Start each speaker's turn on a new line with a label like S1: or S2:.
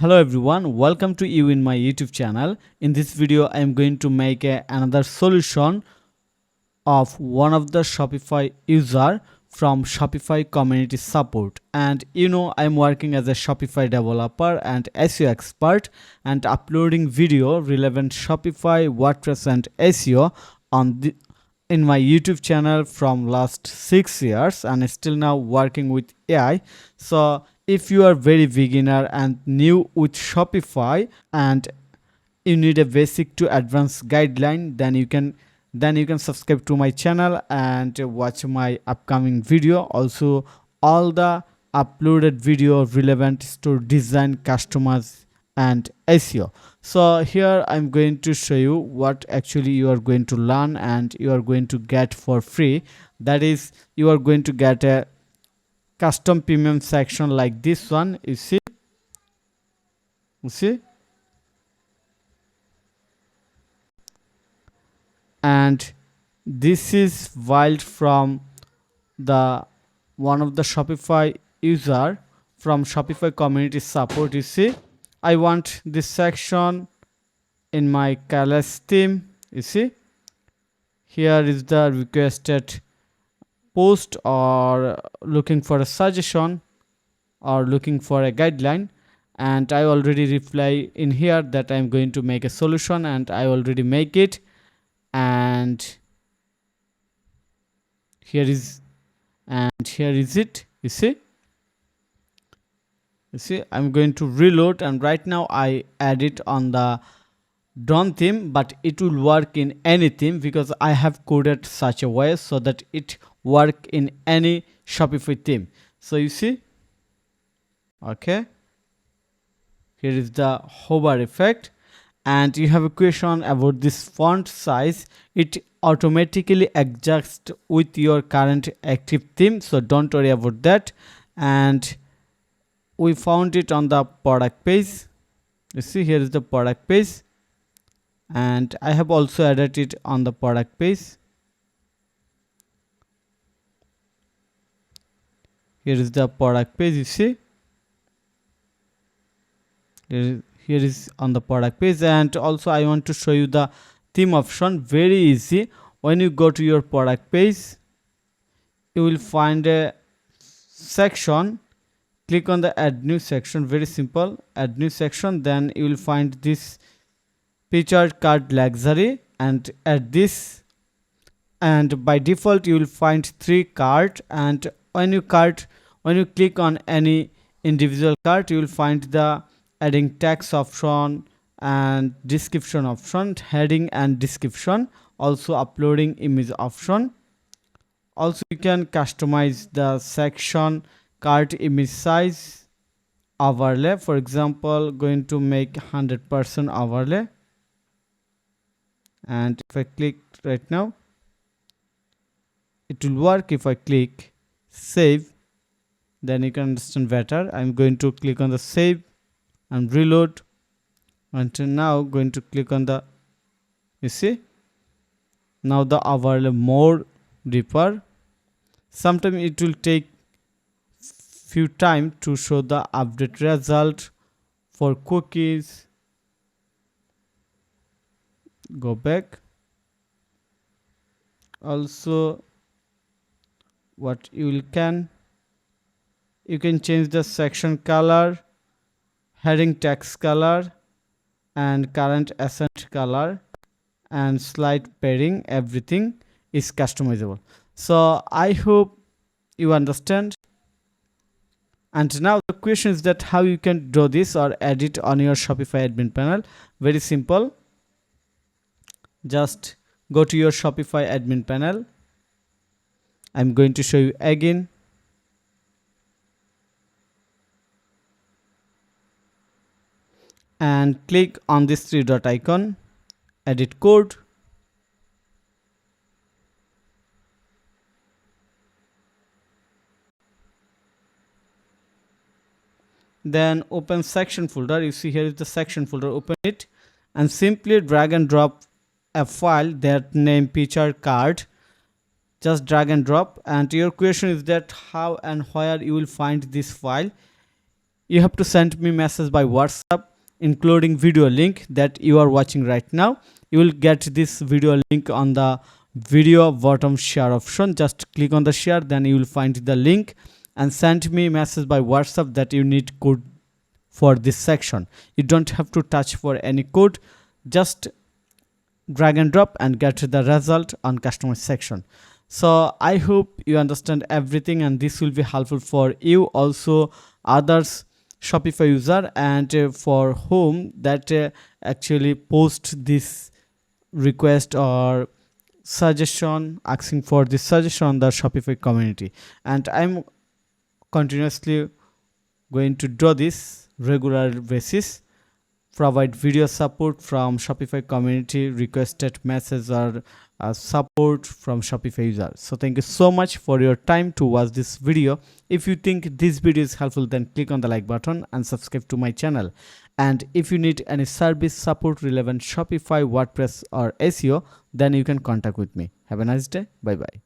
S1: Hello everyone, welcome to you in my YouTube channel. In this video, I am going to make another solution of one of the Shopify user from Shopify community support. And I'm working as a Shopify developer and SEO expert and uploading video relevant Shopify, WordPress and SEO on the in my YouTube channel from last 6 years and still now working with AI. So if you are very beginner and new with Shopify and you need a basic to advanced guideline, then you can subscribe to my channel and watch my upcoming video. Also, all the uploaded video relevant to design, customers and SEO. So here I'm going to show you what actually you are going to learn and you are going to get for free. That is, you are going to get a custom premium section like this one. You see, and this is wild from the one of the Shopify user from Shopify community support. You see, I want this section in my colors theme. You see, here is the requested post or looking for a suggestion or looking for a guideline, and I already reply in here that I'm going to make a solution and I already make it. And here is it. You see I'm going to reload, and right now I add it on the drone theme, but it will work in any theme because I have coded such a way so that it work in any Shopify theme. So you see, okay, here is the hover effect. And you have a question about this font size. It automatically adjusts with your current active theme, so don't worry about that. And we found it on the product page. You see, here is the product page, and I have also added it on the product page. Here is the product page. You see, here is on the product page. And also I want to show you the theme option. Very easy. When you go to your product page, you will find a section. Click on the add new section. Very simple, add new section. Then you will find this featured card luxury and add this, and by default you will find 3 card. And when you click on any individual card, you will find the adding text option and description option, heading and description, also uploading image option. Also you can customize the section, cart image size, overlay. For example, going to make 100% overlay, and if I click right now, it will work. If I click save, then you can understand better. I'm going to click on the save and reload, and now going to click on the, you see, now the overlay more deeper. Sometimes it will take few time to show the update result for cookies. Go back. Also, what you can change the section color, heading text color, and current accent color, and slide pairing. Everything is customizable. So I hope you understand. And now the question is that how you can draw this or edit on your Shopify admin panel. Very simple. Just go to your Shopify admin panel. I'm going to show you again. And click on this 3 dot icon, edit code. Then open section folder. You see, here is the section folder. Open it and simply drag and drop a file that name picture card. Just drag and drop. And your question is that how and where you will find this file. You have to send me message by WhatsApp including video link that you are watching right now. You will get this video link on the video bottom share option. Just click on the share, then you will find the link and send me message by WhatsApp that you need code for this section. You don't have to touch for any code, just drag and drop and get the result on customer section. So I hope you understand everything and this will be helpful for you, also others Shopify user, and for whom that actually post this request or suggestion, asking for this suggestion on the Shopify community. And I'm continuously going to do this regular basis, provide video support from Shopify community, requested message or support from Shopify users. So thank you so much for your time to watch this video. If you think this video is helpful, then click on the like button and subscribe to my channel. And if you need any service support relevant Shopify, WordPress or SEO, then you can contact with me. Have a nice day. Bye bye.